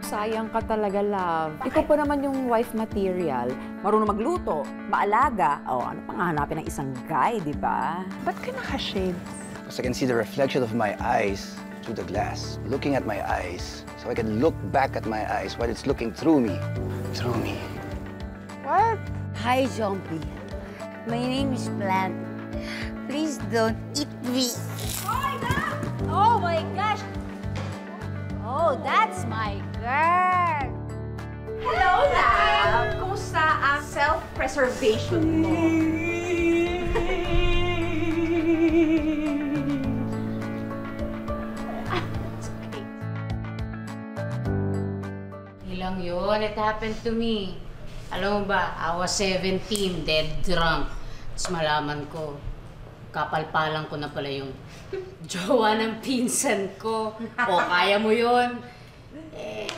sayang ka talaga, love. Ikaw pa naman yung wife material. Marunong magluto, maalaga. O, ano pang hahanapin ng isang guy, di ba? Ba't ka naka-shades? Because I can see the reflection of my eyes through the glass, looking at my eyes, so I can look back at my eyes while it's looking through me. Through me. What? Hi, Zombie. My name is Plant. Please don't eat me. Oh my gosh! Oh, that's my girl! Hello, love! Kumusta ang self-preservation mo? Ilang yun. It happened to me. Alam mo ba, I was 17, dead drunk. Tapos malaman ko, kapalpalan ko na pala yung jowa ng pinsan ko. O, kaya mo yun? Eh,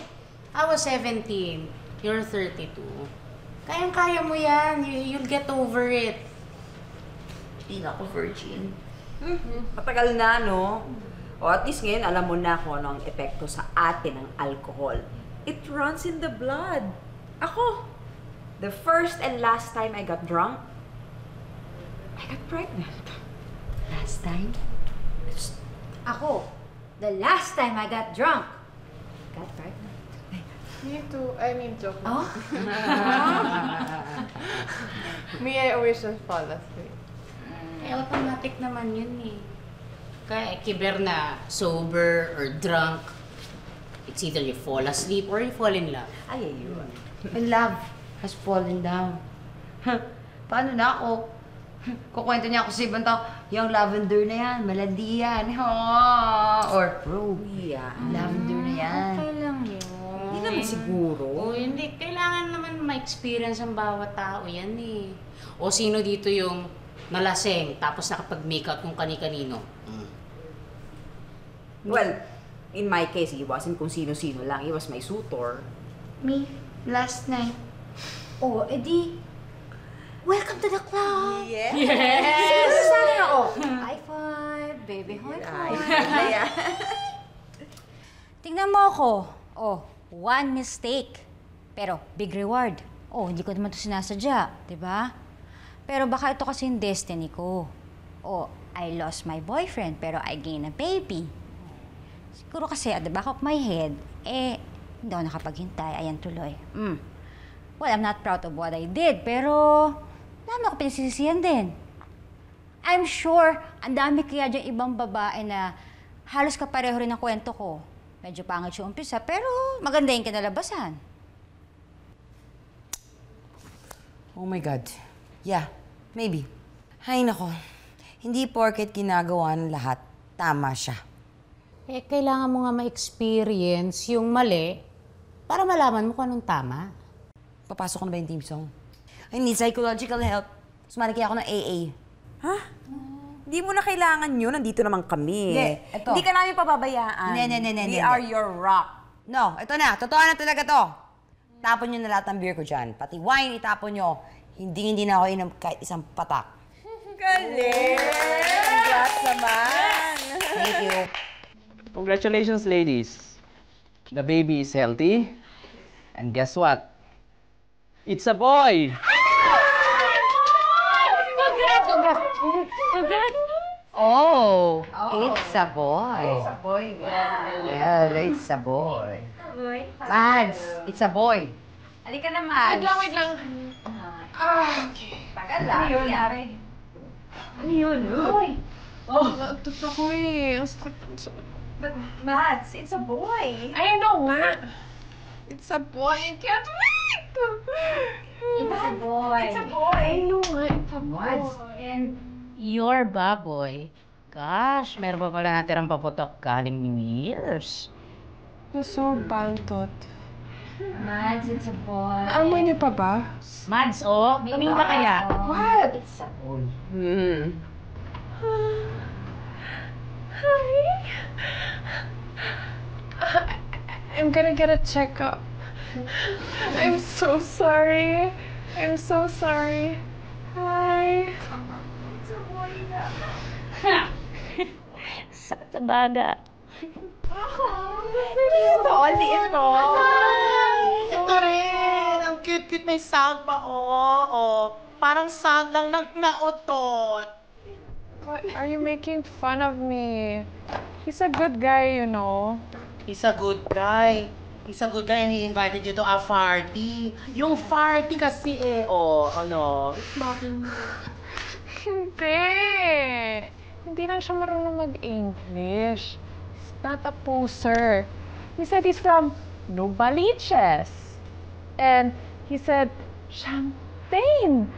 I was 17. You're 32. Kayang-kaya mo yan. You'll get over it. Hindi na ako virgin. Matagal na, no? O at least ngayon, alam mo na kung ano ang epekto sa atin ng alcohol. It runs in the blood. Ako, the first and last time I got drunk, I got pregnant. Last time? Ako, the last time I got drunk, got pregnant. Me too. I mean, joke. Oh? Me, I always just fall asleep. Eh, automatic naman yun eh. Kaya kiber na sober or drunk, it's either you fall asleep or you fall in love. Ay, ayun. My love has fallen down. Paano na ako? Kukwento niya ako sa ibang tao, yung lavender na yan, malandi yan. Or, bro, lavender na yan. Okay lang yun. Hindi naman siguro. O, hindi. Kailangan naman ma-experience ang bawat tao yan eh. O, sino dito yung nalaseng tapos nakapag-makeup kung kani-kanino? Well, in my case, it wasn't kung sino-sino lang. It was my suitor. Me, last night. Oh, edi, welcome to the club! Yes! Yes! Sana ako. High five, baby, high five. Tingnan mo ako. Oh, one mistake. Pero big reward. Oh, hindi ko naman ito sinasadya, di ba? Pero baka ito kasi yung destiny ko. Oh, I lost my boyfriend, pero I gained a baby. Siguro kasi at the back of my head, hindi ako nakapaghintay. Ayan tuloy. Well, I'm not proud of what I did, pero dami ako pinagsisisihan din. I'm sure, ang dami kaya dyan ibang babae na halos kapareho rin ang kwento ko. Medyo pangit siya umpisa, pero maganda yung kinalabasan. Oh my God. Yeah, maybe. Hay nako, hindi porket ginagawa ng lahat, tama siya. Eh, kailangan mo nga ma-experience yung mali para malaman mo kung anong tama. Papasok ko na ba yung team song? I need psychological help. Sumali kaya ako ng AA. Ha? Hindi mo na kailangan yun. Nandito naman kami. Hindi, eto. Hindi ka namin pababayaan. Hindi. We are your rock. No, ito na. Totoo na talaga to. Tapon nyo na lahat ng beer ko dyan. Pati wine, itapon nyo. Hindi na ako inom kahit isang patak. Galing! Congrats naman! Thank you. Congratulations, ladies. The baby is healthy. And guess what? It's a boy! Oh, it's a boy. It's a boy. Well, it's a boy. Mads, it's a boy. Halika na, Mads. Wait lang. Okay. Tagal lang. Ano yun? Ano yun? Uy! Natot ako eh. But, Mads, it's a boy. I know nga. It's a boy. I can't wait! It's a boy. It's a boy. I know nga. It's a boy. Mads, And your baboy, gosh, meron pa pala natirang paputok galing years. So bantot. Mads, it's a boy. Amoy niyo pa ba? Mads, oh, tumingin ka kaya? What? It's a boy. Hi. I'm gonna get a checkup. I'm so sorry. I'm so sorry. Hi. Sakit sa baga. Ito rin! Ang cute-cute may sag pa, oh. Parang sag lang nautot. What? Are you making fun of me? He's a good guy, you know. He's a good guy. He's a good guy and he invited you to a party. Yung party kasi ano? Hindi. Hindi lang siya marunong mag-English. He's not a poser. He said he's from Novaliches. And he said, champagne.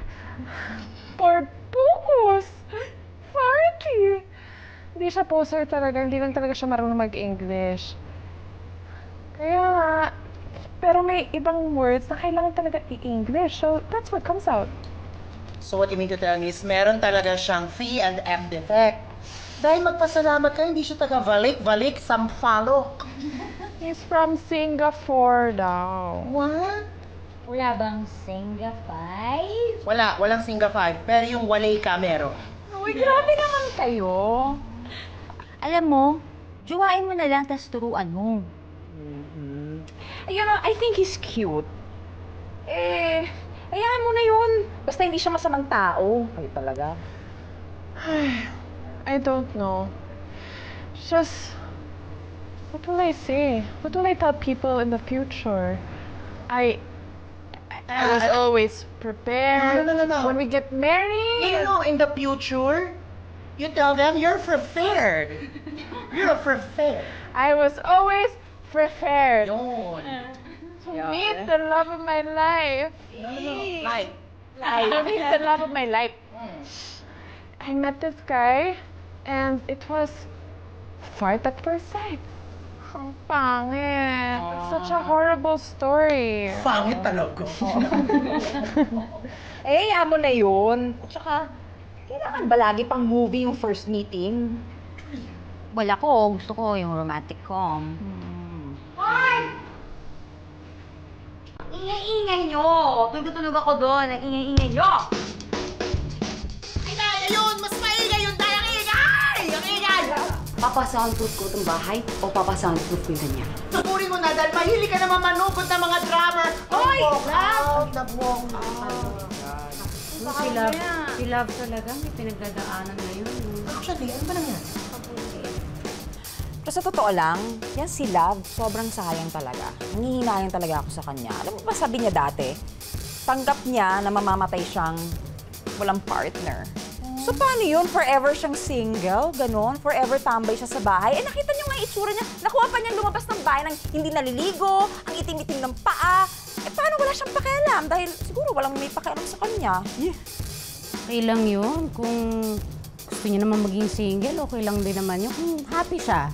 Portuguese. Party. Hindi siya poser talaga. Hindi lang talaga siya marunong mag-English. Kaya nga, pero may ibang words na kailangan talaga i-English. So, that's what comes out. So what you mean to tell me is meron talaga siyang C and F defect. Dahil magpasalamat ka, hindi siya taga-valik, sampalok. He's from Singapore daw. What? Wala bang Singapore? Walang Singa 5, pero yung walay ka meron. Uy, grabe naman kayo. Alam mo, jowain mo na lang, tas turuan mo. You know, I think he's cute. Hayaan mo na yun. Basta hindi siya masamang tao. Ay, talaga. I don't know. It's just, what will I say? What will I tell people in the future? I was always prepared. No. When we get married. You know, in the future, you tell them you're prepared. You're prepared. I was always prepared Yun. to meet the love of my life. Like, To meet the love of my life. I met this guy, and it was fart at first sight. Ang pangit. It's such a horrible story. pangit talaga. hayaan mo na yun. Tsaka, kailangan ba lagi pang movie yung first meeting? Wala ko. Gusto ko yung romantic com. Ingay-ingay nyo! Tulog-tulog ako doon. Ang ingay-ingay nyo! Ay, dahil yun! Mas maingay yun dahil ang ingay! Ang ingay! Papa-soundproof ko itong bahay o papa-soundproof ko yung ganyan? Tuturin mo na dahil mahilig ka naman manukot ng mga drummer. Hoy! Si Love talaga, may pinagdadaanan na yun. Actually, ano ba nangyari? Pero sa totoo lang, yan si Love, sobrang sayang talaga. Nangihinayang talaga ako sa kanya. Alam mo ba sabi niya dati? Tanggap niya na mamamatay siyang walang partner. So paano yun? Forever siyang single? Ganon? Forever tambay siya sa bahay? Eh nakita niyo nga yung itsura niya. Nakuha pa niyang lumabas ng bahay nang hindi naliligo, ang itim-itim ng paa. Eh paano wala siyang pakialam? Dahil siguro walang may pakialam sa kanya. Yeah. Okay lang yun. Kung gusto niya naman maging single, okay lang din naman yun. Kung happy siya.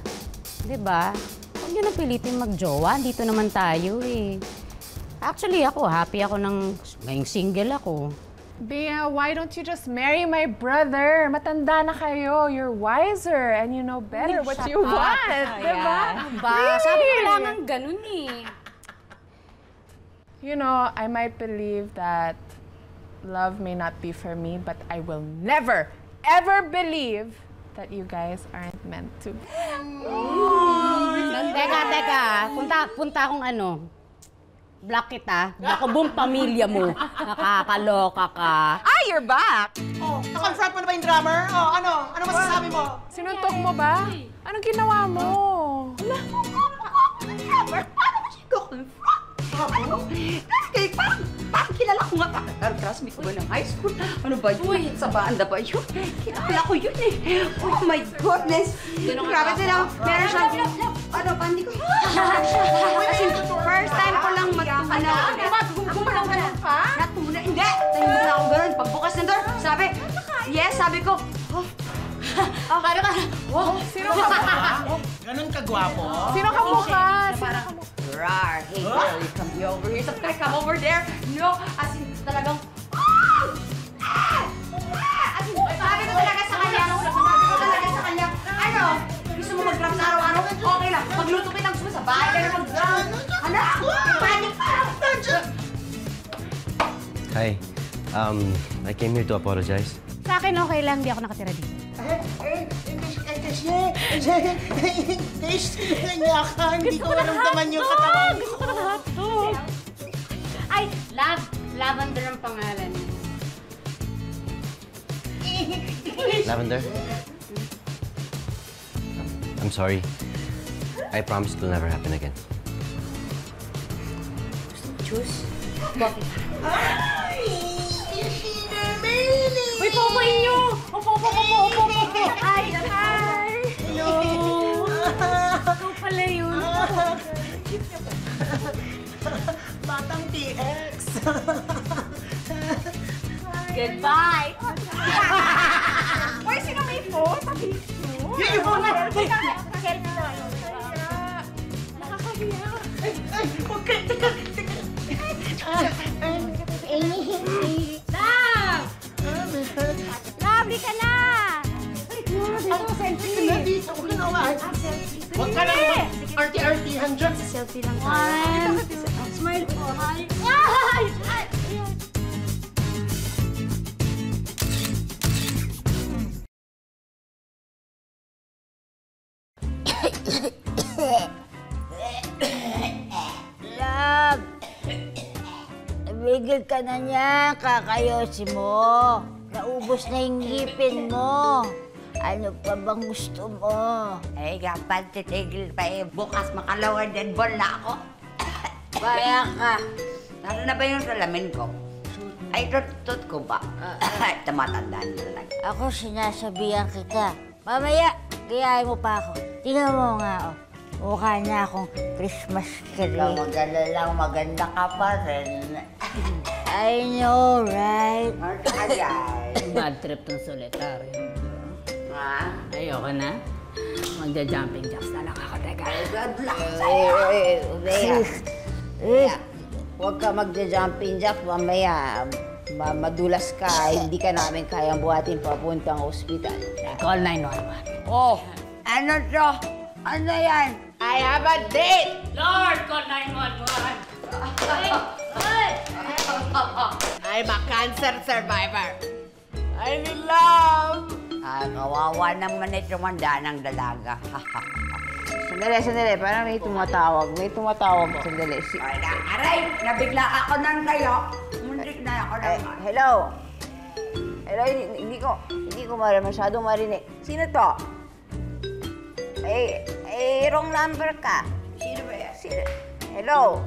Diba? Huwag niyo na pilitin mag-jowa. Dito naman tayo eh. Actually, ako, happy ako nang ngayong single ako. Bea, why don't you just marry my brother? Matanda na kayo. You're wiser and you know better what you want. Diba? Sabi ko lang ang ganun eh. You know, I might believe that love may not be for me, but I will never, ever believe that you guys aren't meant to be. Teka. Punta akong block kita. Block ko buong pamilya mo. Nakakaloka ka. Ah, you're back! Oh, na-confront mo na ba yung drummer? Oh, ano? Ano masasabi mo? Sinuntok mo ba? Anong ginawa mo? Parang kilala ko nga. Classmate ko ba ng high school? Ano ba yun? Sa banda ba yun? Kilala ko yun eh. Oh my goodness! Grabe sila. Meron siyang... Ano, pandi ko? As in, first time ko lang gumalaw ka na pa? Hindi! Tayo mo na ako ganun. Pagbukas ng door, sabi, yes, sabi ko, Sino ka mukha? Ganun kagwapo? Sino ka mukha? rar, hey girl, you come over here. Sabi ko, come over there. No, as in, talagang, as in, sabi ko talaga sa kanya, ano, gusto mo mag-drum sa araw-araw? Okay lang, magluto kitang gusto mo sa bahay, kaya mag-drum. Ano? Panic pa! Hi. I came here to apologize. Sa akin okay lang, di ako nakatira dito. Kasi niya ka, hindi ko naramdaman yung katawan ko. Ay, Lavender ang pangalan. Lavender? I'm sorry. I promise it will never happen again. Juice? Ay! Uy, popoy nyo! Opo! Ay! Hello! Ikaw pala yun. Batang TX. Goodbye! Uy, sino may phone? Yun yung phone na! Huwag ka, teka. Lovely ka na! Dito, huwag ka na umahay. Huwag ka na arty-artyhan dyan. Selfie lang tayo. Smile po. Love! Nabigil ka na niya, kakayosi mo. Naubos na yung ngipin mo. Ano pa bang gusto mo? Eh, kapag titigil pa eh, bukas makalawa dead ball na ako. Kaya ka. Lalo na ba yung salamin ko? Ay, tut ko ba? Tumatandaan na lang. Ako sinasabihan kita. Mamaya, gayahin mo pa ako. Tingnan mo nga, oh. Mukha na akong Christmas tree. Maganda lang, maganda ka pa rin. I know, right? Bad trip ng solitario. Ha? Ayoko na. Magja-jumping jacks na lang ako. Teka. Good luck Huwag ka magja-jumping jack, mamaya. Madulas ka, hindi ka namin kayang buhatin papuntang ospital. Call 911. Oh, ano to? Ano yan? I have a date! Lord, call 911. I'm a cancer survivor. I'm in love! Kawawa naman ito manda ng dalaga. Sandali. Parang may tumatawag. Sandali. Aray! Nabigla ako ng kayo. Mundik na ako ng... Hello? Hello, hindi ko masyadong marinig. Sino to? Wrong number ka. Sino ba yan? Hello?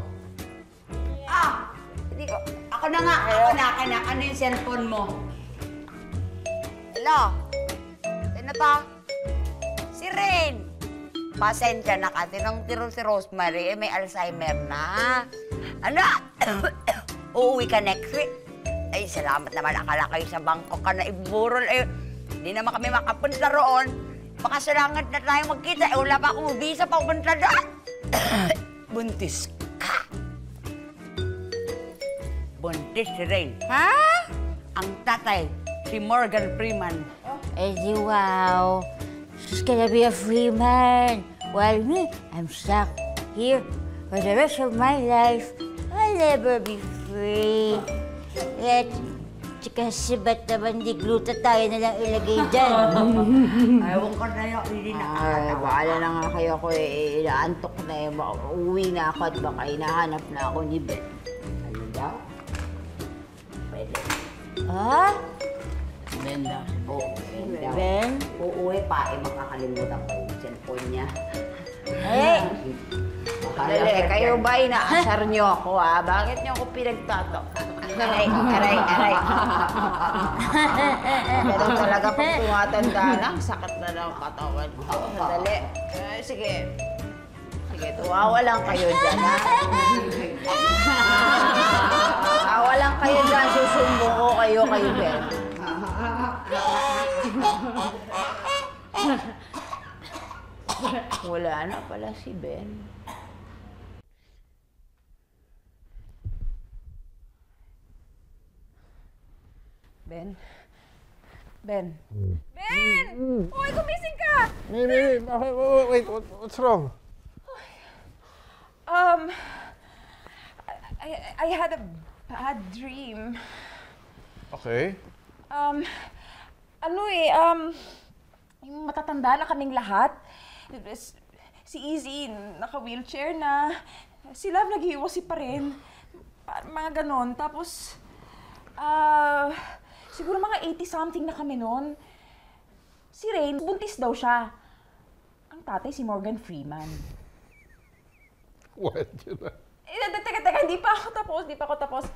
Hindi ko. Ako na nga. Ano yung cellphone mo? Hello? Sino to? Si Rain. Pasensya na ka. Tinong-tiro si Rosemary. May Alzheimer na. Ano? Uuwi ka next week? Ay, salamat naman. Akala kayo sa bangko ka na iburol. Hindi naman kami makapunta roon. Baka salangat na tayo magkita. Wala pa akong visa pa pupunta doon. Buntis ka. Buntis si Rain. Ha? Ang tatay, si Morgan Freeman. Di wow. She's gonna be a free man. While me, I'm stuck here for the rest of my life. I'll never be free. Kasi ba't naman di gluta tayo na lang ilagay dyan? Ewan ko na yun. Hindi na Baala na nga kayo ako inaantok na Uuwi na ako at baka hinahanap na ako ni Ben. Ano daw? Pwede. Ha? Ben daw. Oo, daw. Ben? Uuwi pa, makakalimutan ko yung cellphone niya. Dali, kayo ba inaasar niyo ako Bakit niyo ako pinagtato? Aray. Ganun talaga pag tumatanda na, sakit na ng katawan ko. Dali. Sige, tuwawa lang kayo dyan, ha? Tawa lang kayo dyan, susumbong ko kayo, Ben. Wala na pala si Ben. Ben? Ben! Uy, gumising ka! Wait, what's wrong? I had a bad dream. Okay. Yung matatanda na kaming lahat. Si Izzy, naka-wheelchair na. Si Love naghihiwasi pa rin. Mga ganon. Tapos, siguro mga 80-something na kami noon. Si Rain, buntis daw siya. Ang tatay si Morgan Freeman. What? Teka, hindi pa ako tapos.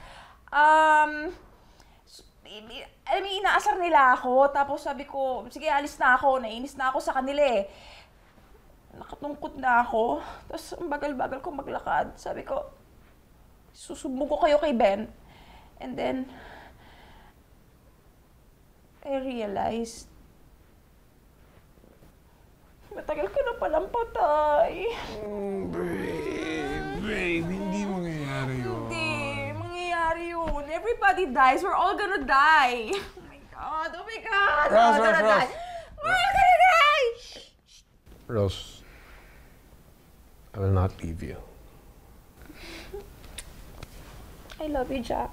Inaasar nila ako, tapos sabi ko, sige, alis na ako, nainis na ako sa kanila eh. Nakatungkot na ako, tapos ang bagal-bagal ko maglakad. Sabi ko, susubok ko kayo kay Ben. And then, I realized, matagal ka na palang patay. Babe, hindi mangyayari yun. Hindi, mangyayari yun. Everybody dies. We're all gonna die. Oh my God, we're all gonna die. We're all gonna die! Rose, I will not leave you. I love you, Jack.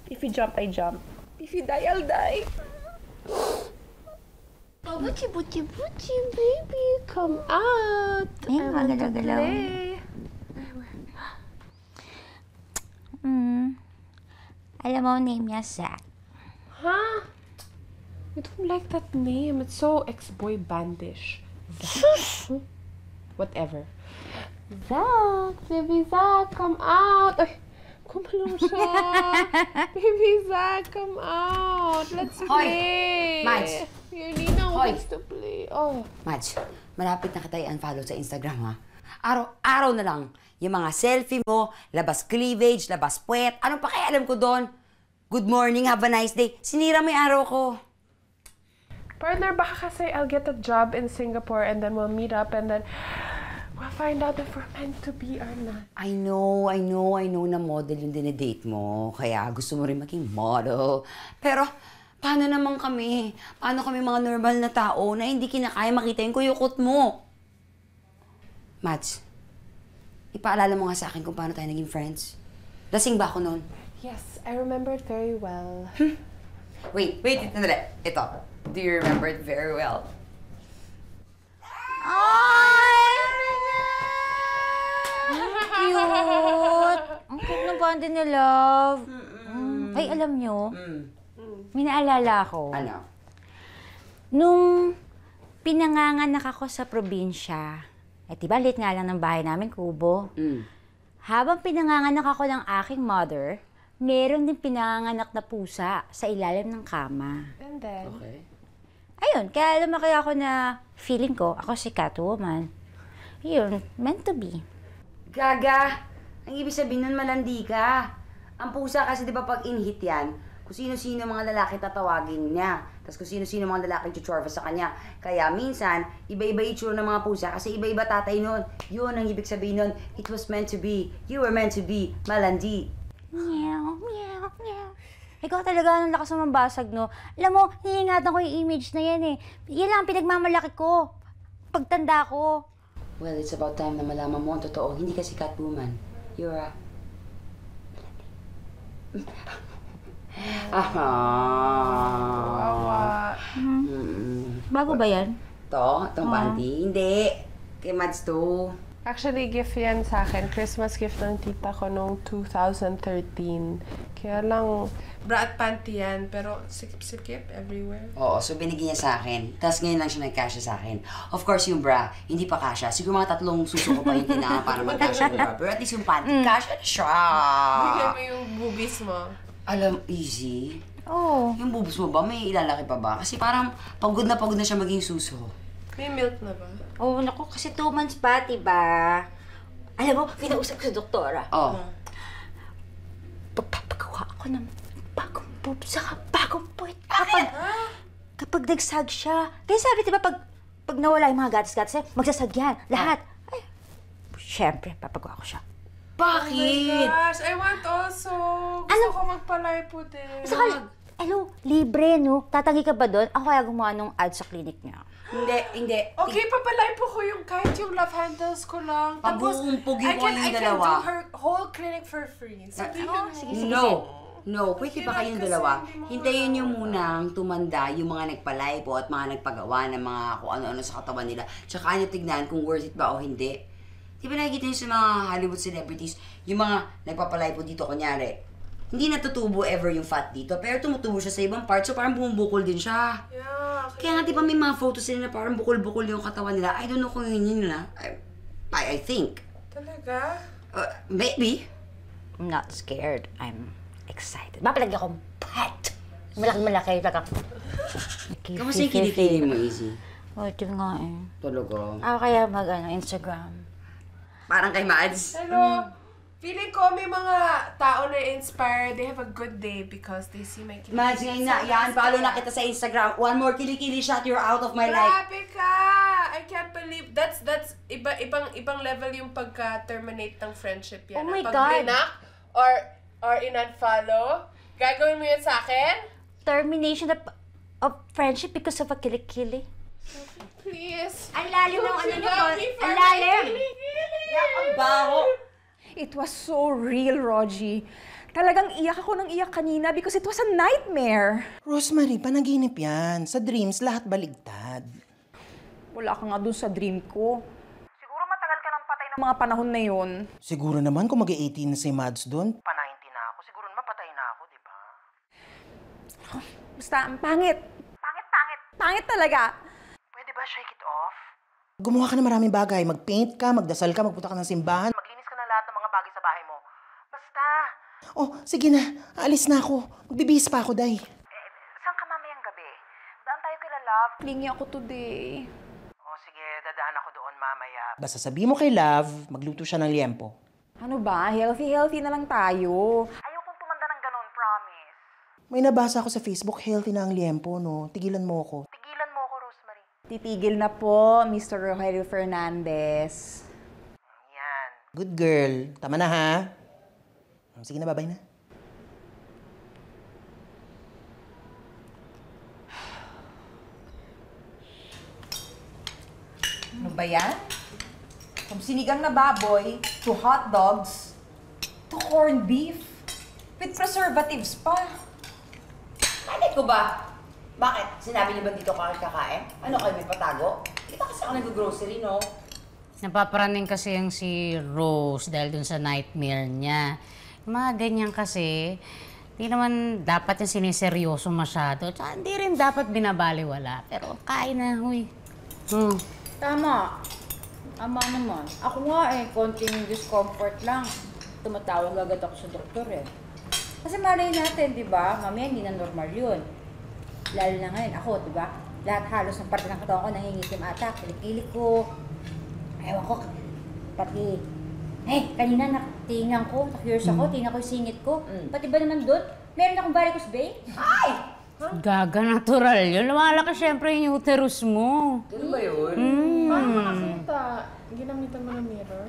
If you jump, I jump. If you die, I'll die. Oh, buchi, baby, come out. Ay, magalaw-galaw. Alam mo, name niya Zach. Huh? I don't like that name. It's so ex-boy bandish. Zach. Whatever. Zach, baby Zach, come out. Ay, kumalo siya. Baby Zach, come out. Let's play. Madge. Your Nina wants to play. Oh. Madge, malapit na kita i-unfollow sa Instagram, ha? Araw-araw na lang. Yung mga selfie mo, labas cleavage, labas puwet. Anong pakialam ko doon? Good morning, have a nice day. Sinira mo yung araw ko. Partner, baka kasi I'll get a job in Singapore and then we'll meet up and then we'll find out if we're meant to be or not. I know na model yung dinedate mo. Kaya gusto mo rin maging model. Pero, paano naman kami? Paano kami mga normal na tao na hindi kinakaya makita yung kuyukot mo? Mads, ipaalala mo nga sa akin kung paano tayo naging friends. Lasing ba ako noon? Yes, I remember it very well. Wait, ito. Do you remember it very well? Cute! Ang cute ng banda ni Love. Ay, alam nyo, may naalala ako. Ano? Nung pinanganganak ako sa probinsya, diba, lit nga lang ng bahay namin, kubo. Habang pinanganganak ako ng aking mother, meron din pinanganganak na pusa sa ilalim ng kama. And then? Okay. Ayun, kaya lumaki ako na feeling ko, ako si Catwoman. Yun, meant to be. Gaga! Ang ibig sabihin nun, malandi ka. Ang pusa kasi, di ba, pag in-hit yan, kung sino-sino mga lalaki tatawagin niya. Tapos kung sino-sino mga lalaki chuchorva sa kanya. Kaya minsan, iba-iba itsura ng mga pusa kasi iba-iba tatay nun. Yun ang ibig sabihin nun, it was meant to be. You were meant to be. Malandi. Meow, meow, meow. Ikaw talaga ang lakas ng mambasag, no? Alam mo, hiingatan ko yung image na yan eh. Yan lang ang pinagmamalaki ko. Pagtanda ko. Well, it's about time na malaman mo ang totoo. Hindi ka si Catwoman. You're a... Bago ba yan? Itong panty? Hindi. Kay Mads to. Actually, gift yan sa akin. Christmas gift ng tita ko noong 2013. Kaya lang, bra at panty yan, pero sikip-sikip everywhere. Oo, so binigyan niya sa akin. Tapos ngayon lang siya nag-casha sa akin. Of course, yung bra, hindi pa kasha. Siguro mga 3 suso ko pa yung kailangan para mag-casha yung bra. Pero at least yung panty, kasha na siya. Bigyan mo yung boobies mo. Alam, easy. Oo. Yung boobs mo ba, may ilalaki pa ba? Kasi parang pagod na siya maging suso. May milk na ba? Oo, naku, kasi 2 months pa, diba? Alam mo, kinausap ko sa doktora. Oo. Pagpapagawa ako ng bagong boobs saka bagong puwet. Kapag nagsag siya. Kaya sabi, diba, pag nawala yung mga gatas-gatas, magsasag yan. Lahat. Ay, syempre, papagawa ko siya. Bakit? Oh my gosh, I want also. Gusto ko magpa-lipo din. Saka, libre, no? Tatangi ka ba doon? Ako kaya gumawa ng ad sa clinic niya. Hindi. Okay, papalipo ko yung kahit yung love handles ko lang. Tapos, Pabuong-pugi ko yung I can dalawa. do her whole clinic for free. Sabihin mo. No. No, pwede ba kayong dalawa? Hintayin nyo munang tumanda yung mga nagpalipo at mga nagpagawa ng mga kung ano-ano sa katawan nila. Tsaka nyo tignan kung worth it ba o hindi. Di ba nakikita nyo sa mga Hollywood celebrities, yung mga nagpapalipo dito, kunyari, hindi natutubo ever yung fat dito, pero tumutubo siya sa ibang part, so parang bumubukol din siya. Yeah, okay. Kaya nga di ba may mga photos nila na parang bukol-bukol yung katawan nila. I don't know kung yun nila. I think. Talaga? Maybe. I'm not scared. I'm excited. Mapalagyan akong pet. Malaki-malaki. Kamusta yung kilikili mo, Izzy? Oh, ito nga eh. Talaga. Ako kaya Instagram. Parang kay Mads. Hello. Feeling ko may mga tao na inspire. They have a good day because they see my kilikili. Mads, ngayon na. Yan, follow na kita sa Instagram. One more kilikili shot, you're out of my life. Grabe ka! I can't believe. That's ibang level yung pagka-terminate ng friendship yan. Oh my Pag God. blinak or in-unfollow. Gagawin mo yan sa akin? Termination of friendship because of a kilikili. Please. Ang lalim ng ano niyo po. Ang Ang lalim. Yak, ang baho. It was so real, Rogie. Talagang iyak ako ng iyak kanina because it was a nightmare. Rosemary, panaginip yan. Sa dreams, lahat baligtad. Wala ka nga dun sa dream ko. Siguro matagal ka nang patay ng mga panahon na yun. Siguro naman kung mag-18 na si Mads doon, pa-19 na ako. Siguro naman patay na ako, di ba? Basta, ang pangit. Pangit. Pangit talaga. Pwede ba shake it off? Gumawa ka ng maraming bagay. Mag-paint ka, magdasal ka, magpunta ka ng simbahan. Maglinis ka na lahat ng mga bagay sa bahay mo. Basta. Oh, sige na. Alis na ako. Magbibihis pa ako, Day. Saan ka mamayang gabi? Daan tayo kila Love. Klingi ako today. Oh, sige. Dadaan ako doon mamaya. Basta sabihin mo kay Love, magluto siya ng liempo. Ano ba? Healthy na lang tayo. Ayokong tumanda ng ganun, promise. May nabasa ako sa Facebook, healthy na ang liempo, no? Tigilan mo ako. Tigilan mo ako, Rosemary. Titigil na po, Mr. Rogelio Fernandez. Yan. Good girl. Tama na, ha? Sige na, babay na. Ano ba yan? From sinigang na baboy, to hot dogs, to corned beef, with preservatives pa. Bakit ko ba? Bakit? Sinabi niyo ba dito kakain? Ano kayo, may patago? Kita kasi ako nag-grocery, no? Napaparaning kasi yung si Rose dahil dun sa nightmare niya. Yung mga ganyan kasi, hindi naman dapat yung siniseryoso masyado. Tsaka hindi rin dapat binabaliwala. Pero kain na, huy. Tama. Ama naman. Ako nga konting discomfort lang. Tumatawag agad ako sa doktor Kasi malay natin, di ba? Mamaya hindi na normal yun. Lalo na ngayon, ako, di ba? Lahat halos ng parte ng katawan ko nangingitim ata. Kilik-kilik ko. Ewan ko. Pati, kanina nakatingnan ko, na-curious ako, tingnan ko yung singit ko. Pati ba naman doon, meron akong varicose vein? Ay! Gaga, natural yun. Lumalaki syempre yung uterus mo. Ano ba yun? Paano makakita? Ginamitan mo ng mirror?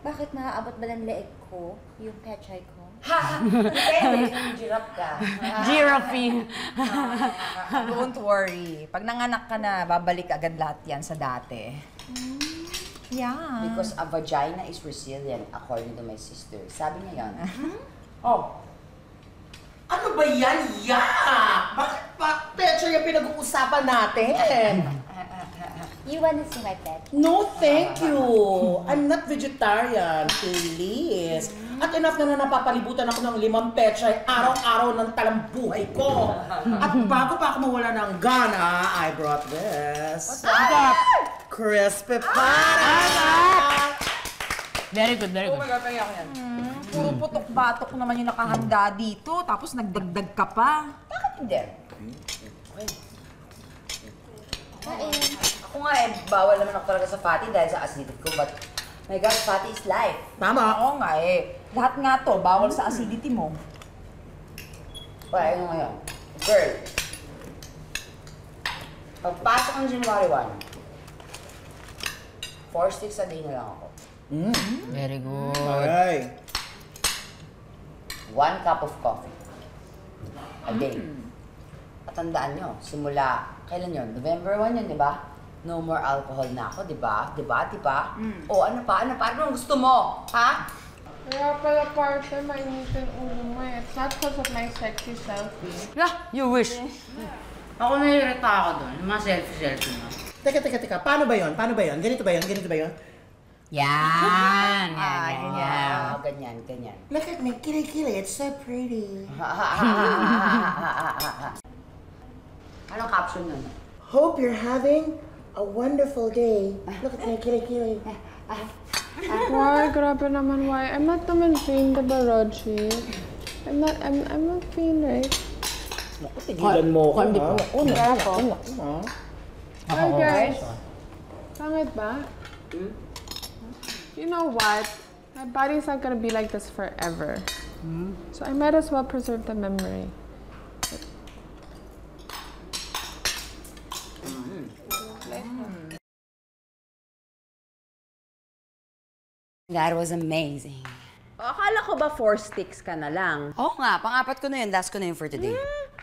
Bakit maaabot ba ng leeg ko yung pechay ko? Depende kung giraffe ka. Giraffe. Don't worry. Pag nanganak ka na, babalik agad lahat yan sa dati. Yeah. Because a vagina is resilient, according to my sister. Sabi niya yan. Oh. Ano ba yan? Yak! Bakit pa pecho yung pinag-uusapan natin? You wanna see my pet? No, thank you. I'm not vegetarian, please. At enough na napapalibutan ako ng 5 pechay araw-araw ng talambuhay ko. At bago pa ako mawala ng gana, I brought this. What's that? Crispy pata! Very good, very good. Oh my God, kaya yan. Puro putok-batok naman yung nakahanda dito, tapos nagdagdag ka pa. Bakit hindi? Ako nga bawal naman ako talaga sa fatty dahil sa acidity ko, but my God, fatty is life. Tama. Oo nga lahat nga to, bawal sa acidity mo. Well, ano ngayon? Girl, pagpasok ng January 1, 4 sticks a day na lang ako. Very good. Alright. 1 cup of coffee a day. At tandaan nyo, simula, kailan yun? November 1 yun, di ba? No more alcohol na ako, di ba? Di ba? O, ano pa? Ano gusto mo? Ha? Kaya pala partner, mainitin ulo mo eh. It's not because of my sexy selfie. Yeah, you wish. Ako nahirita ako doon. Yung mga selfie-selfie mo. Teka. Paano ba yun? Ganito ba yun? Yan. Ganyan. Look at me, kili. It's so pretty. Anong caption nun? Hope you're having a wonderful day. Look at me, kili. Why? Grabe naman, why? I'm not naman vain, diba, Roji? I'm not vain, right? Tigilan mo ako, ha? Hi, guys. Pangit ba? You know what? My body's not gonna be like this forever. So I might as well preserve the memory. That was amazing. Akala ko ba 4 sticks ka na lang? Oo nga, pang-apat ko na yun. Last ko na yun for today.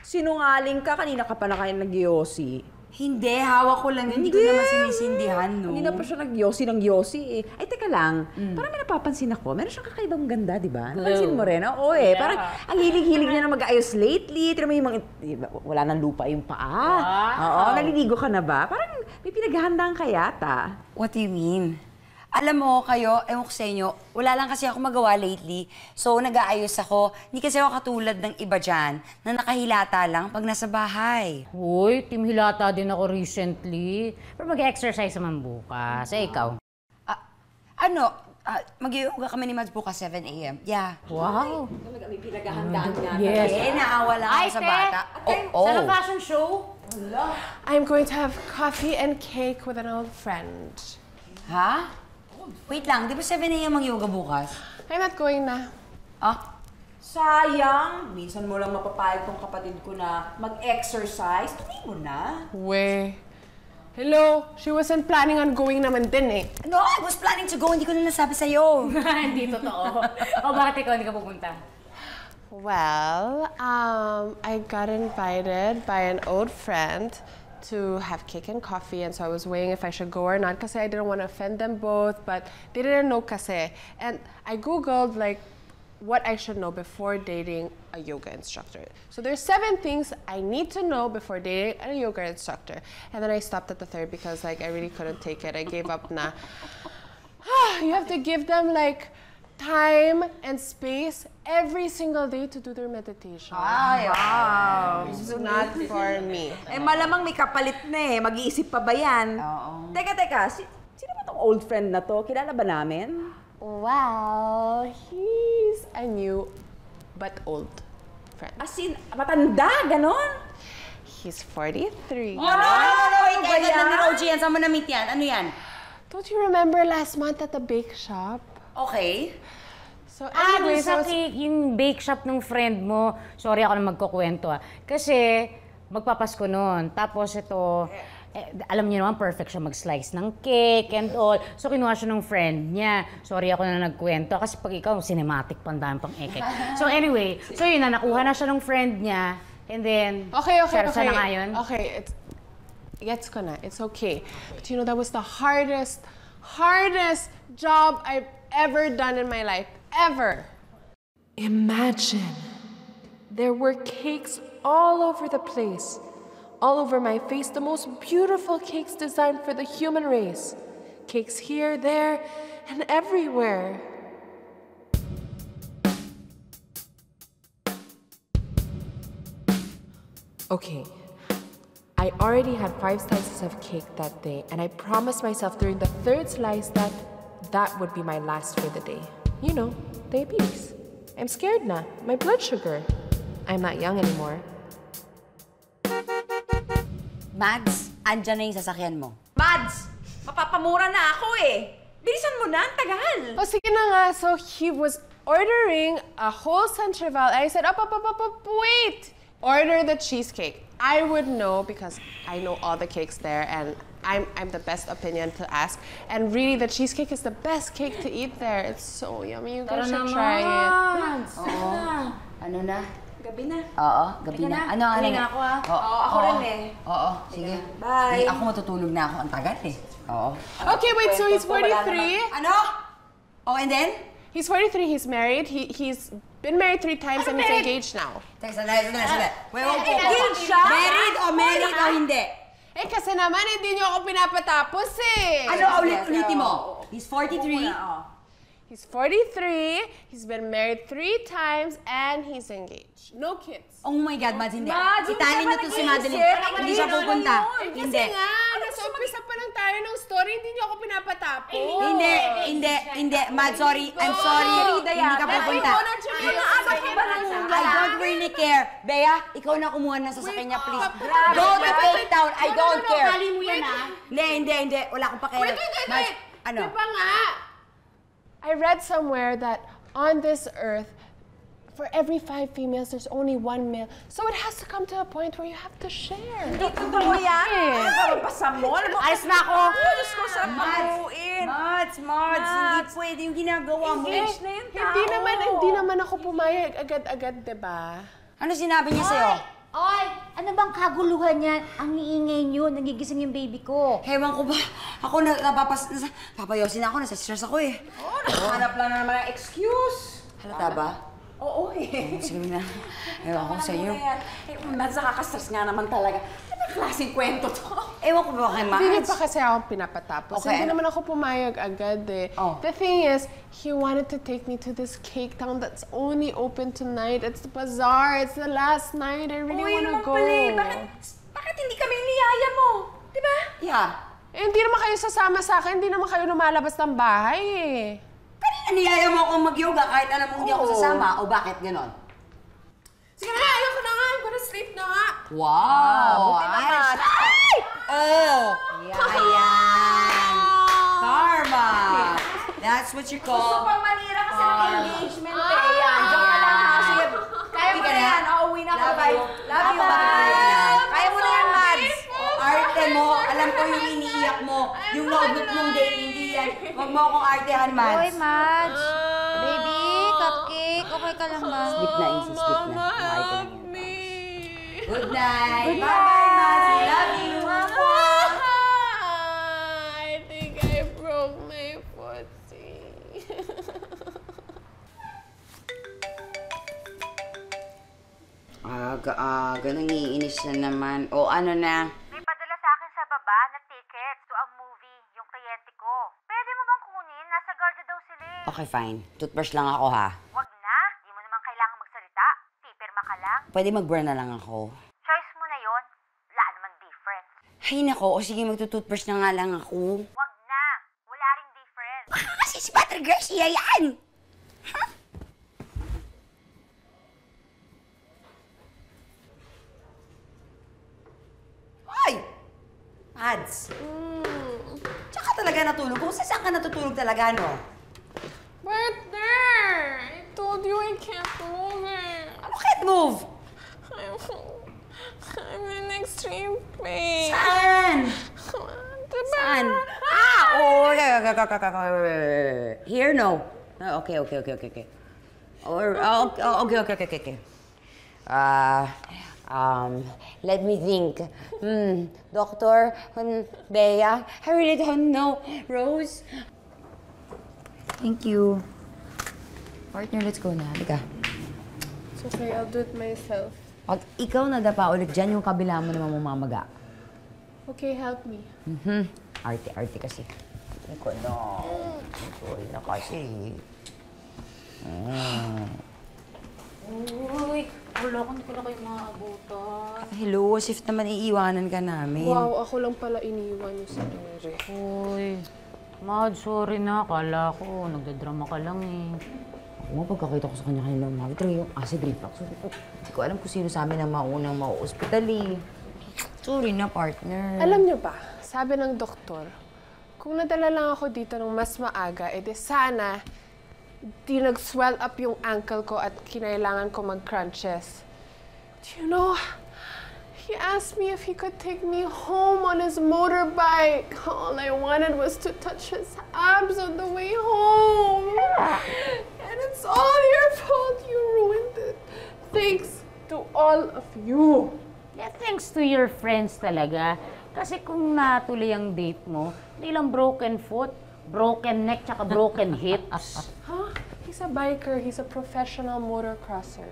Sinungaling ka, kanina ka pa na kayo nag-yosi. Hindi, hawak ko lang yun. Hindi ko naman sinisindihan, no? Kanina pa siya nag-yosi ng yosi eh. Ay, teka lang. Parang may napapansin ako. Meron siyang kakaibang ganda, di ba? Napansin mo rin? Oo eh. Parang ang hilig-hilig niya na mag-ayos lately. Tira mo yung mga... Wala nang lupa yung paa. Oo, naliligo ka na ba? Parang may pinaghahandaan ka yata. What do you mean? Alam mo kayo, ewan ko sa inyo, wala lang kasi ako magawa lately. So, nag-aayos ako. Hindi kasi ako katulad ng iba dyan na nakahilata lang pag nasa bahay. Uy, team hilata din ako recently. Pero mag-exercise naman bukas. Eh, ikaw? Mag-yoga kami ni Mads bukas 7 a.m. Yeah. Wow. Talaga may pinaghahandaan nga. Yes. Naawa lang ako sa bata. Sa fashion show? I'm going to have coffee and cake with an old friend. Ha? Wait lang, di ba 7 a.m. ang yoga bukas? I'm not going na. Sayang. Minsan mo lang mapapayag tong kapatid ko na mag-exercise. Tuloy mo na. Hello? She wasn't planning on going naman din eh. No, I was planning to go. Hindi ko na nasabi sa'yo. Hindi totoo. Bakit ikaw hindi ka pupunta? Well, I got invited by an old friend to have cake and coffee, and so I was weighing if I should go or not because I didn't want to offend them both, but they didn't know kasi. And I Googled like what I should know before dating a yoga instructor. So there's 7 things I need to know before dating a yoga instructor. And then I stopped at the 3rd because like I really couldn't take it. I gave up na. You have to give them like time and space every single day to do their meditation. Wow! This is not for me. Eh, malamang may kapalit na eh. Mag-iisip pa ba yan? Oo. Teka. Sino ba tong old friend na to? Kilala ba namin? Wow, he's a new but old friend. As in, matanda, ganon? He's 43. No, wait. Kaya na ni Roji yan. Saan mo na-meet yan? Ano yan? Don't you remember last month at the bake shop? Okay. So Anyways, anyways, yung bake shop ng friend mo, sorry ako na magkukwento Kasi, magpapasko nun. Tapos ito, alam niyo naman, perfect siya mag-slice ng cake and all. So, kinuha siya ng friend niya. Sorry ako na nagkwento kasi pag ikaw, cinematic pa, ang dami pang eke. So anyway, so yun na, nakuha na siya ng friend niya. And then, share siya na ngayon. Okay, gets ko na. It's okay. But you know, that was the hardest job I've ever done in my life. Ever. Imagine. There were cakes all over the place. All over my face, the most beautiful cakes designed for the human race. Cakes here, there, and everywhere. Okay, I already had 5 slices of cake that day, and I promised myself during the 3rd slice that would be my last for the day. You know, diabetes. I'm scared na. My blood sugar. I'm not young anymore. Mads, andyan na yung sasakyan mo. Mads! Mapapamura na ako eh. Bilisan mo na, ang tagal. Oh, sige na nga. So he was ordering a whole Centrival. I said, up, wait! Order the cheesecake. I would know because I know all the cakes there and I'm the best opinion to ask. And really, the cheesecake is the best cake to eat there. It's so yummy. You guys should try it. Oo. Ano na? Gabi na. Oo, gabi na. Ano? Gabi na ako Oo, ako rin eh. Oo, sige. Bye. Ako matutulog na ako. Ang tagal eh. Oo. Okay, wait, so he's 43? Ano? Oh, and then? He's 43, he's married. He's been married 3 times and he's engaged now. Teka, sandali. Engaged siya? Married o hindi? Eh, kasi naman, hindi niyo ako pinapatapos eh. Ano ulit-ulitin mo? He's 43. He's 43, he's been married 3 times, and he's engaged. No kids. Oh my God, Mads, hindi. Mads, Italin niyo to si Madeline. Hindi siya pupunta. Kasi Hindi. nga, nasa umpisa pa lang tayo ng story, hindi niyo ako pinapatapos. Hindi. Mads, sorry. I'm sorry. Hindi ka pupunta. I don't really care. Bea, ikaw na kumuha ng sasakyan niya, please. Go to Cape Town. I don't care. Kali mo yan, ah. Hindi. Wala akong pakialam. Wait. Ano? Diba nga? I read somewhere that on this earth, for every 5 females, there's only 1 male. So it has to come to a point where you have to share. Hindi totoo yan. Pasa mo. Ayos na ako. Diyos ko, sa pabuin. Mads, hindi pwede yung ginagawa mo. Engaged na yung tao. Hindi naman ako pumayag agad-agad, diba? Ano sinabi niya sa'yo? Oy! Ano bang kaguluhan yan? Ang iingay nyo, nagigising yung baby ko. Ewan ko ba? Ako papayosin ako, nasa stress ako eh. Hanap lang na naman ng excuse. Halata ba? Oo eh. Sige na. Ewan ko sa iyo. Mads, nakaka-stress nga naman talaga. Anong klaseng kwento to? Ewan ko ba kay Mads? Hindi pa kasi ako pinapatapos. Okay. Hindi naman ako pumayag agad eh. Oh. The thing is, he wanted to take me to this cake town that's only open tonight. It's the bazaar. It's the last night. I really wanna go. Bakit hindi kami niyaya mo? Diba? Yeah. Eh, hindi naman kayo sasama sa akin. Hindi naman kayo lumalabas ng bahay eh. Kanina niyaya mo akong mag-yoga kahit alam mo hindi ako sasama. O bakit ganon? Sige na, ayoko na nga. I'm gonna sleep na nga. Wow! Buti naman. Ay! Oh! Ayan! Karma! That's what you Gusto call... pang manira kasi ng engagement eh. Yan, diyan ka lang ha. Sige, kaya mo na yan. Uuwi na ako. Bye. Love you, Mads. Kaya mo na yan, Mads. Arte mo, alam ko yung iniiyak mo. Yung notebook mong date, hindi yan. Huwag mo akong artehan, Mads. Oy, Mads! Baby, cupcake, okay ka lang ba? Sleep na, Isi. Sleep na. Good night. Bye-bye, Mads. We love you. I think I broke my footsie. Aga-aga, nangiinis na naman. O ano na? May padala sa akin sa baba na tickets to a movie, yung kliyente ko. Pwede mo bang kunin? Nasa guardia daw sila eh. Okay, fine. Toothbrush lang ako, ha? Wag na. Di mo naman kailangan magsalita. Pipirma ka lang. Pwede mag-burn na lang ako. Choice mo na yon. Wala naman difference. Ay, nako. O sige, magtutoothbrush na nga lang ako. Wag na. Wala ring difference. Baka kasi si Patrick Garcia yan! Hoy! Mads! Tsaka talaga natulog. Kung saan ka natutulog talaga, no? Partner! I told you I can't move it. Ano can't move? I'm in extreme pain. Saan? Saan? Ah! Oh, okay. Here, no. Okay. Or, okay. Let me think. Doctor, Bea, I really don't know. Rose? Thank you. Partner, let's go na. Halika. It's okay, I'll do it myself. Pag ikaw nadapa ulit dyan, yung kabila mo naman mamamaga. Okay, help me. Arte kasi. Ikaw na. Sorry na kasi. Uy, wala ko na pala kayo maabutan. Hello, as if naman iiwanan ka namin. Wow, ako lang pala iniwan yung si Mary. Uy, Mad, sorry na. Akala ko, nagdadrama ka lang eh. Ako pagkakita ko sa kanya kanina, Mami, talaga yung acid reflux. Hindi ko alam kung sino sa amin ang maunang ma-hospital eh. Sorry na, partner. Alam niyo ba, sabi ng doktor, kung nadala lang ako dito ng mas maaga, edi sana di nag-swell up yung ankle ko at kinailangan ko mag-crunches. Do you know, he asked me if he could take me home on his motorbike. All I wanted was to touch his abs on the way home. And it's all your fault. You ruined it. Thanks to all of you. Yeah, thanks to your friends talaga. Kasi kung natuloy ang date mo, hindi lang broken foot, broken neck, tsaka broken hips. Huh? He's a biker. He's a professional motocrosser.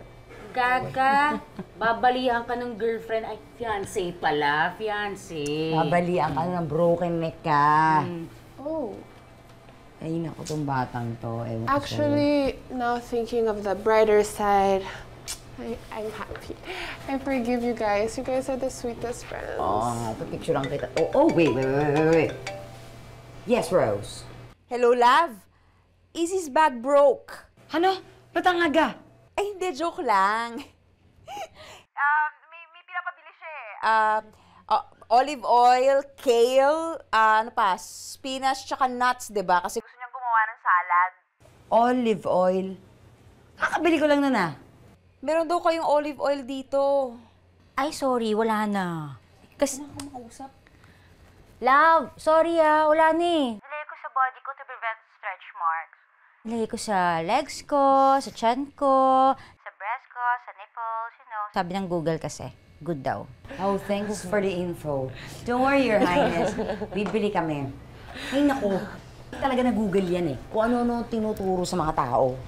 Gaga, babalihan ka ng girlfriend. Ay, fiancé pala. Fiancé. Babalian ka ng broken neck ka. Oh. Ay, naku, tong batang to. Ewan ko Actually, now thinking of the brighter side, I'm happy. I forgive you guys. You guys are the sweetest friends. Oo, picturean kita. Wait. Yes, Rose. Hello, love. Izzy's bag broke. Ano? Ba't ang aga? Ay, hindi. Joke lang. May pinapabili siya olive oil, kale, ano pa, spinach, tsaka nuts, diba? Kasi gusto niyang gumawa ng salad. Olive oil. Kakabili ko lang na. Meron daw kayong olive oil dito. Ay, sorry, wala na. Kasi... Love, sorry wala na eh. Nilagay ko sa body ko to prevent stretch marks. Nilagay ko sa legs ko, sa chan ko, Sa breast ko, sa nipples, you know. sabi ng Google kasi, good daw. Oh, thanks for the info. Don't worry, Your Highness. Bibili kami. Ay, naku. Talaga na Google yan eh. Kung ano-ano tinuturo sa mga tao.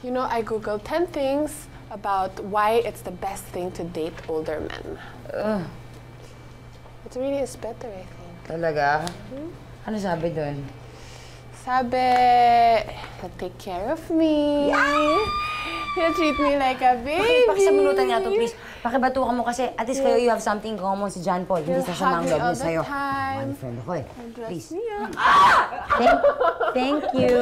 You know, I Googled 10 things about why it's the best thing to date older men. It really is better, I think. Talaga? Ano sabi doon? Sabi, he'll take care of me. He'll treat me like a baby. Pakisabunutan niya to, please. Pakibatukan mo kasi at least kayo you have something in common si John Paul. Hindi He'll sa samang hug me loob all niya the sa'yo. time. One friend ako eh. Please. Thank you.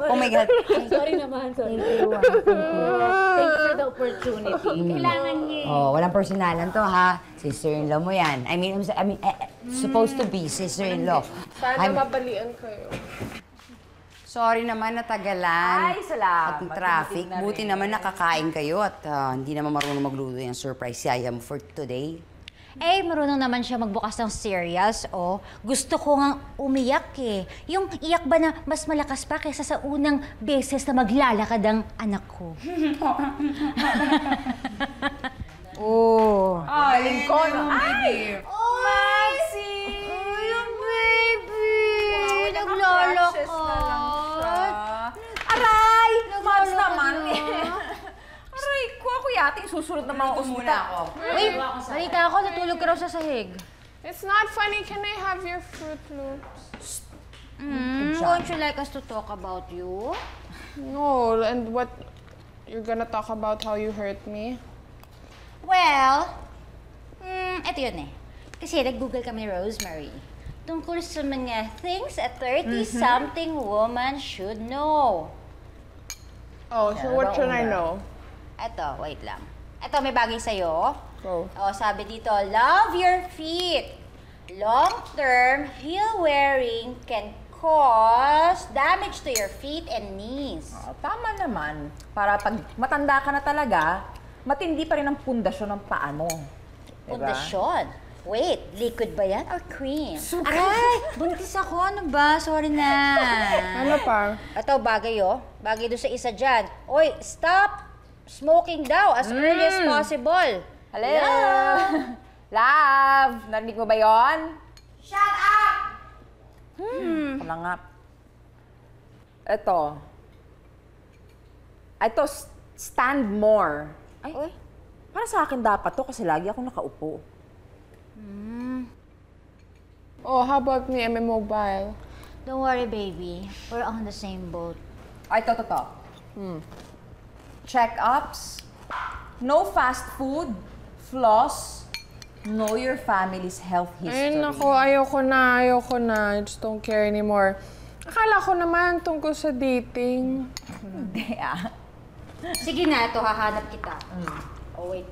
Oh my God. Sorry naman, sorry. Thank you. Thank you for the opportunity. Kailangan niya. Oh, walang personalan to ha. Sister-in-law mo yan. I mean, supposed to be sister-in-law. Sana mabalian kayo. Sorry naman natagalan. Ay, salamat. At traffic. Buti na Buti rin. naman nakakain kayo at hindi naman marunong magluto yung surprise yaya mo for today. Eh, marunong naman siya magbukas ng cereals, oh. Gusto ko ngang umiyak eh. Yung iyak ba na mas malakas pa kaysa sa unang beses na maglalakad ang anak ko. Oh. Galing ko, no? Ay! Maxie! Ay, ang baby! Naglalakad. Aray! Mads naman. Aray ko, ako yata yung susunod na mga usmuna ako. Uy, halika ako, natulog ka raw sa sahig. It's not funny. Can I have your Fruit Loops? Won't you like us to talk about you? No, and what? You're gonna talk about how you hurt me? Well, eto yun eh. Kasi nag-google kami ni Rosemary. Tungkol sa mga things a 30-something woman should know. Oh, so what should I know? Eto, wait lang. Eto, may bagay sa'yo. Go. Oh, sabi dito, love your feet. Long-term heel wearing can cause damage to your feet and knees. Oh, tama naman. Para pag matanda ka na talaga, matindi pa rin ang pundasyon ng paa mo. Diba? Pundasyon? Wait, liquid ba yan or cream? Aray, buntis ako. Ano ba? Sorry na. Ano pa? Ito, bagay oh. Bagay doon sa isa dyan. Oy, stop smoking daw as early as possible. Hello? Love! Narinig mo ba yon? Shut up! Kalangap. Ito. Ito, stand more. Ay, para sa akin dapat to kasi lagi ako nakaupo. Oh, how about me? I'm immobile. Don't worry, baby. We're on the same boat. Ay, to. Check-ups, no fast food, floss, know your family's health history. Ay, nako, ayoko na. I just don't care anymore. Akala ko naman tungkol sa dating. Hindi Sige na, ito, hahanap kita. Oh, wait.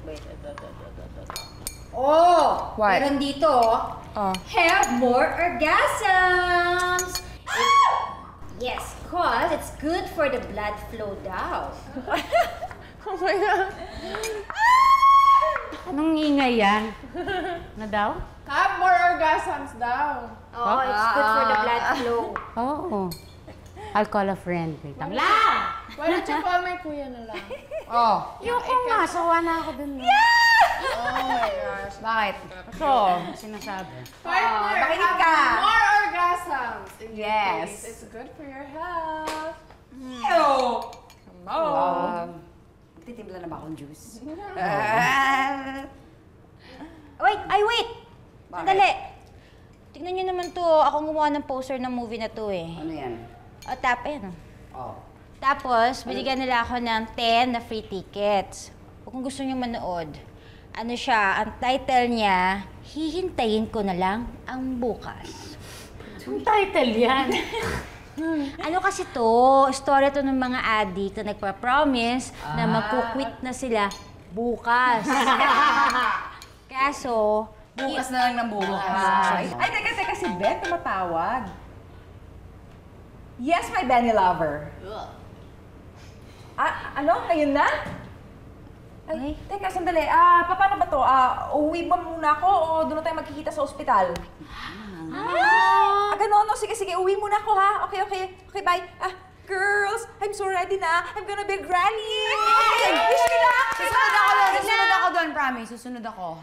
Oh! What? Meron dito, have more orgasms! Yes, cause it's good for the blood flow daw. Oh my God. Anong ingay yan? Na daw? Have more orgasms daw. Oh, it's good for the blood flow. Oo. I'll call a friend. Wait lang. Lang! Why don't you call my kuya na lang? Oh. Yung nga, sawa na ako dun. Oh my gosh. Bakit? So, sinasabi. Partner, makinig have ka. more orgasms. Yes. It's good for your health. Ew! Titimpla na ba akong juice? Wait! Sandali! Tingnan niyo naman to. Ako gumawa ng poster ng movie na to eh. Ano yan? Ayan. Oh. Tapos, binigyan nila ako ng 10 na free tickets. Kung gusto niyo manood. Ano siya, ang title niya, Hihintayin ko na lang ang bukas. Ang title yan. Ano kasi to? Story to ng mga addict na nagpa-promise na magkukwit na sila bukas. Kaso, bukas na lang ng bukas. Ay, teka, si Ben tumatawag. Yes, my Benny lover. Ano? Ngayon na? Ay, teka, sandali. Paano ba to? Uwi ba muna ako o doon na tayo magkikita sa ospital? Ganon, no? Sige, uwi muna ako, ha? Okay, bye. Girls, I'm so ready na. I'm gonna be a granny. Okay, wish me luck. Susunod ako doon, promise. Susunod ako.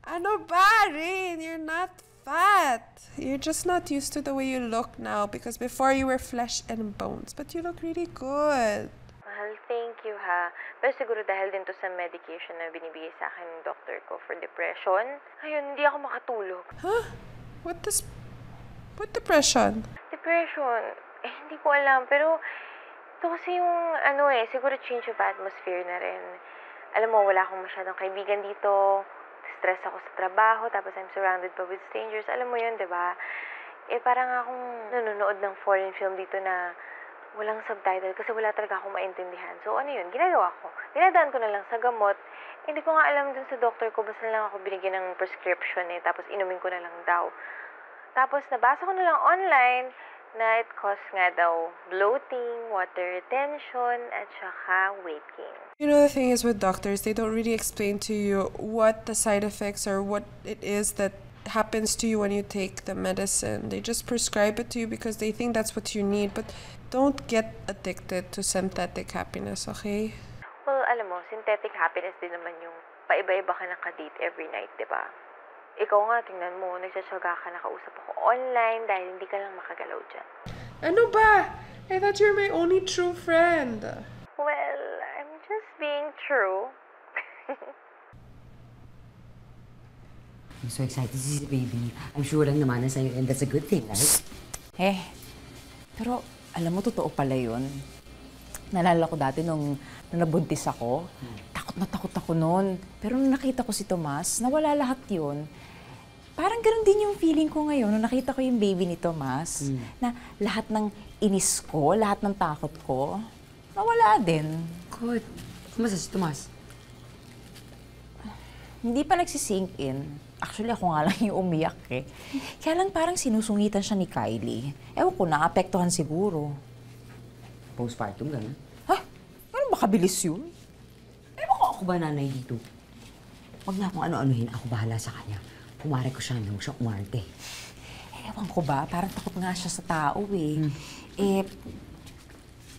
Ano ba, Rain? You're not fat. You're just not used to the way you look now because before you were flesh and bones. But you look really good. Mahal, thank you ha. Pero siguro dahil din to sa medication na binibigay sa akin ng doctor ko for depression. Ayun, hindi ako makatulog. Huh? What depression? Depression? Hindi ko alam. Pero ito kasi yung siguro change of atmosphere na rin. Alam mo, wala akong masyadong kaibigan dito. Stress ako sa trabaho, tapos I'm surrounded pa with strangers. Alam mo yun, di ba? Parang akong nanonood ng foreign film dito na walang subtitle kasi wala talaga akong maintindihan. So, ano yun? Ginagawa ko. Dinadaan ko na lang sa gamot. Hindi ko nga alam dun sa doctor ko, basta lang ako binigyan ng prescription tapos inumin ko na lang daw. Tapos, nabasa ko na lang online na it causes nga daw bloating, water retention, at saka weight gain. You know, the thing is with doctors, they don't really explain to you what the side effects or what it is that happens to you when you take the medicine. They just prescribe it to you because they think that's what you need. But don't get addicted to synthetic happiness, okay? Well, alam mo, synthetic happiness din naman yung paiba-iba ka naka-date every night, di ba? Ikaw nga, tingnan mo, nagsasyaga ka, nakausap ako online dahil hindi ka lang makagalaw dyan. Ano ba? I thought you were my only true friend. Well, I'm just being true. I'm so excited to see the baby. I'm sure lang naman na sa'yo, and that's a good thing, right? Pero alam mo, totoo pala yun. Nalala ko dati nung nabuntis ako, takot ako noon. Pero nung nakita ko si Tomas, nawala lahat yun. Parang ganun din yung feeling ko ngayon nung nakita ko yung baby ni Tomas, na lahat ng inis ko, lahat ng takot ko, nawala din. Good. Kumusta si Tomas? Hindi pa nagsisink in. Actually, ako nga lang yung umiyak eh. Kaya lang parang sinusungitan siya ni Kylie. Ewan ko, naapektuhan siguro. Postpartum, gano'n? Ganun ba kabilis yun? Ako ba nanay dito? Huwag na akong ano-anuhin. Ako bahala sa kanya. Kumare ko siya nang siya umarte. Ewan ko ba, parang takot nga siya sa tao eh.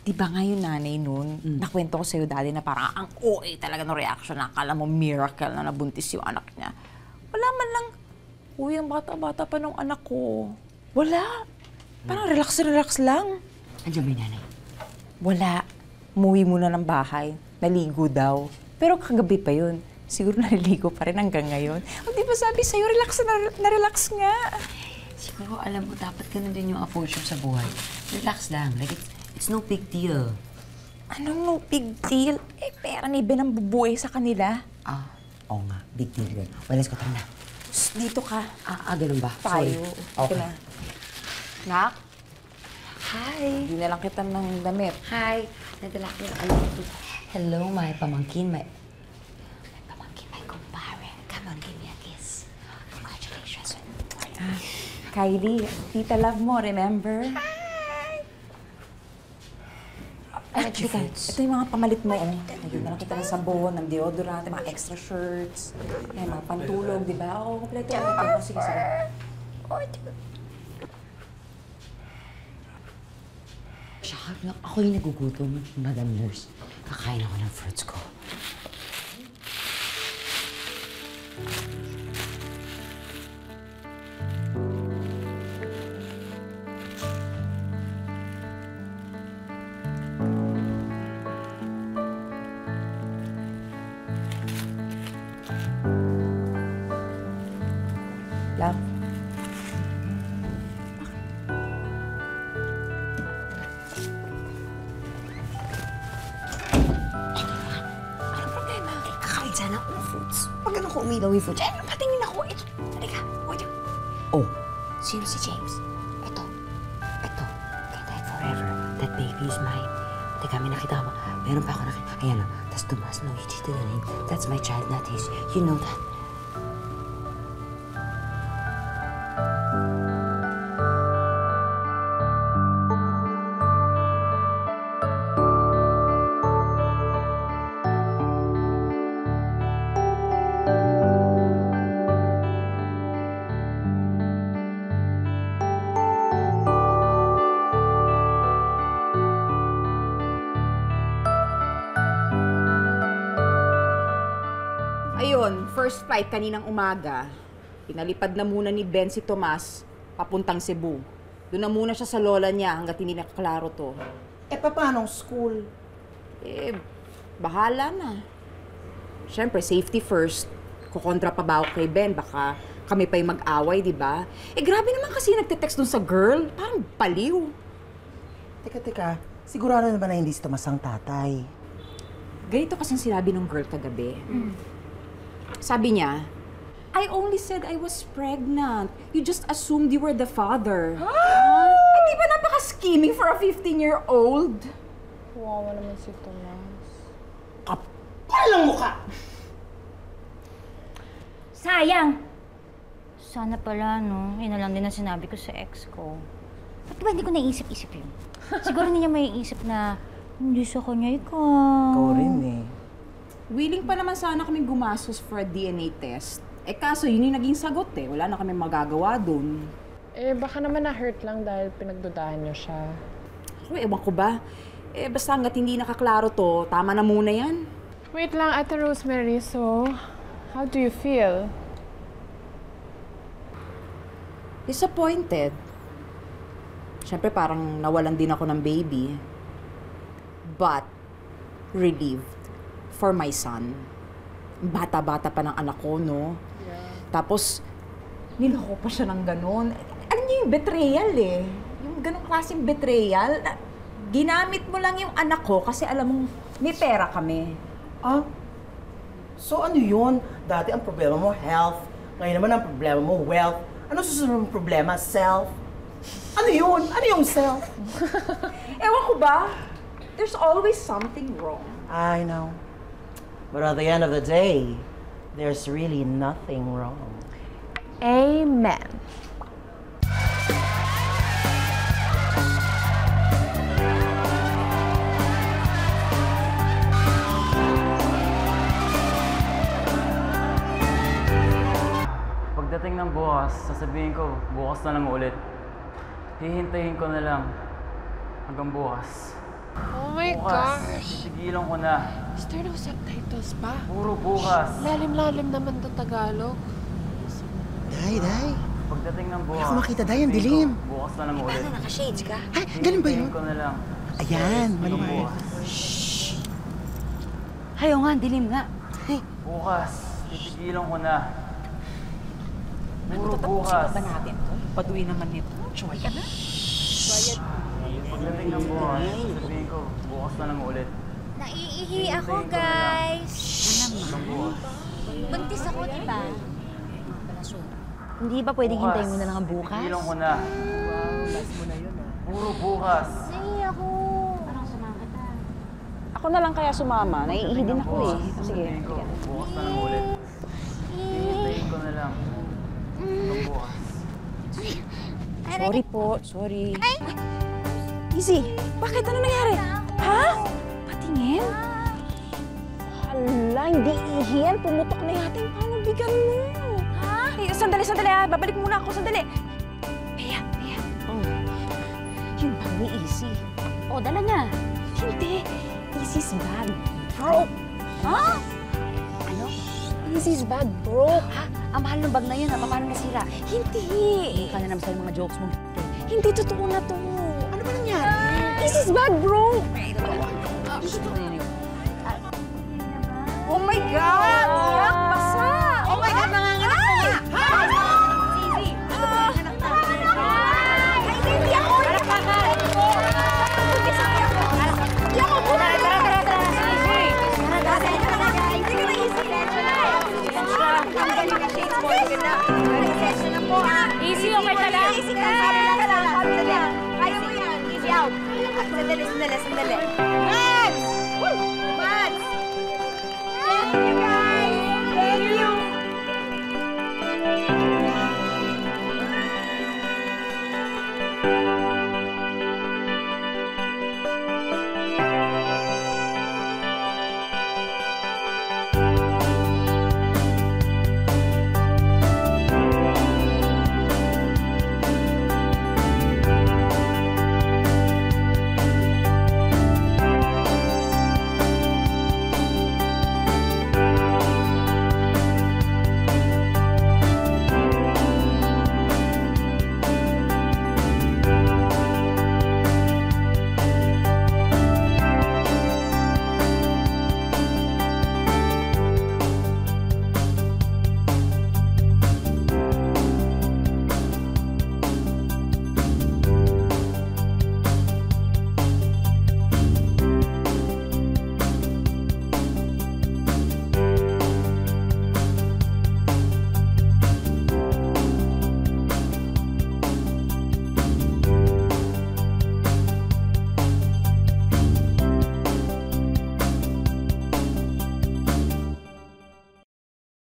Di ba nga yung nanay nun, nakwento ko sa'yo dati na parang ang OA talaga ng reaction na akala mo miracle na nabuntis yung anak niya. Wala man lang, uy, ang bata-bata pa nung anak ko. Wala. Parang relax lang. Andiyan ba yung nanay? Wala. Umuwi muna ng bahay. Naligo daw. Pero kagabi pa yun. Siguro naliligo pa rin hanggang ngayon. O di ba sabi sa'yo, relax nga. Siguro alam mo, dapat ganun din yung approach mo sa buhay. Relax lang. Like, it's no big deal. Anong no big deal? Pera ni Ben ang bubuhay sa kanila. Oo nga. Big deal yun. Well, let's go. Tara na. Dito ka. Ganun ba? Tayo. Okay. Na. Nak? Hi. Hindi na lang kita ng damit. Hi. Nadala ko yung alam ko. Hello, my pamangkin. My kumpare. Come on, give me a kiss. Congratulations. Kylie, tita love mo, remember? Ito yung mga pamalit mo. Nagyan na lang kita ng sabon, ng deodorant, mga extra shirts, mga pantulog, di ba? Kompleto. Sige. Ako yung nagugutom, Madam Nurse. Kakain ako ng fruits ko. Pakain sana ako ng fruits. Pag ano ko umilaw yung fruits, ay, patingin ako. Ito, halika. Oh, sino si James? Ito. Can't hide forever. That baby is mine. Teka, may nakita ko. Meron pa ako nakita. Ayan o. Tapos Tomas, no, you cheated on him. That's my child, not his. You know that. Ayun, first flight kaninang umaga. Pinalipad na muna ni Ben si Tomas papuntang Cebu. Doon na muna siya sa lola niya hanggat hindi nakaklaro to. Paano school? Bahala na. Siyempre, safety first. Kukontra pa ba ako kay Ben? Baka kami pa yung mag-away, di ba? Grabe naman kasi nagte-text dun sa girl. Parang baliw. Teka. Sigurado naman na hindi si Tomas ang tatay. Ganito kasing sinabi ng girl kagabi. Sabi niya, I only said I was pregnant. You just assumed you were the father. Hindi ba napaka-scheming for a 15-year-old? Wawa naman si Tomas. Kapal ang mukha! Sayang! Sana pala, no? Yun na lang din ang sinabi ko sa ex ko. Ba't ba hindi ko naisip-isip yun? Siguro hindi niya may isip na hindi sa kanya ikaw. Ikaw rin eh. Willing pa naman sana kami gumastos for a DNA test. Kaso yun yung naging sagot eh. Wala na kami magagawa dun. Baka naman na-hurt lang dahil pinagdudahan niyo siya. Ewan ko ba? Basta hanggat hindi nakaklaro to, tama na muna yan. Wait lang, Ate Rosemary. So, how do you feel? Disappointed. Siyempre parang nawalan din ako ng baby. But, relieved. For my son. Bata-bata pa ng anak ko, no? Yeah. Tapos, niloko pa siya ng ganon. Alam niyo yung betrayal eh. Yung ganong klaseng betrayal. Ginamit mo lang yung anak ko kasi alam mong may pera kami. So ano yun? Dati ang problema mo, health. Ngayon naman ang problema mo, wealth. Ano susunod mong problema? Self? Ano yun? Ano yung self? Ewan ko ba? There's always something wrong. I know. But at the end of the day, there's really nothing wrong. Amen. Pagdating ng bukas, sasabihin ko, bukas na lang ulit. Hihintayin ko na lang hanggang bukas. Oh my Bukas, gosh! sigilan ko na. Is there no subtitles pa? Puro bukas. Lalim-lalim naman to Tagalog. Day. Pagdating ng bukas, Wala ko makita, Day. Ang dilim. bukas na lang ulit. Paano naka-shades ka? Ay, ganun ba yun? Hihintayin ko na lang. Ayan, Hanggang maliwanag. bukas. Hayo nga, dilim nga. Bukas, titigilan ko na. Puro bukas. ba natin to? Paduwi naman nito. Choy ka na. Pagdating ng bukas, sasabihin ko, bukas na lang ulit. Naiihi ako, guys. Hanggang bukas. Buntis ako, di ba? Hindi ba pwedeng hintayin mo na lang ang bukas? Titigilan ko na. Puro bukas. Naiihi ako. Ako na lang kaya sumama. Naiihi din ako eh. Sige. Sasabihin ko, bukas na lang ulit. Hihintayin ko na lang. Hanggang bukas. Sorry po. Sorry. Easy. Bakit? Ano nangyari? Ha? Patingin? Hala, hindi ihiyan. Pumutok na yata yung panubigan mo. Ha? Sandali ha. Babalik muna ako. Sandali. Pia. Yun bang ni Easy? Dala na. Hindi. Easy's bag broke. Ha? Ano? Easy's bag broke. Ha? Ang mahal ng bag na yun, ha? Paano nasira? Hindi. Ka na naman sa'yo mga jokes mo. Hindi totoo na to. Ano ba nangyari? Easy's bag broke. Oh my God!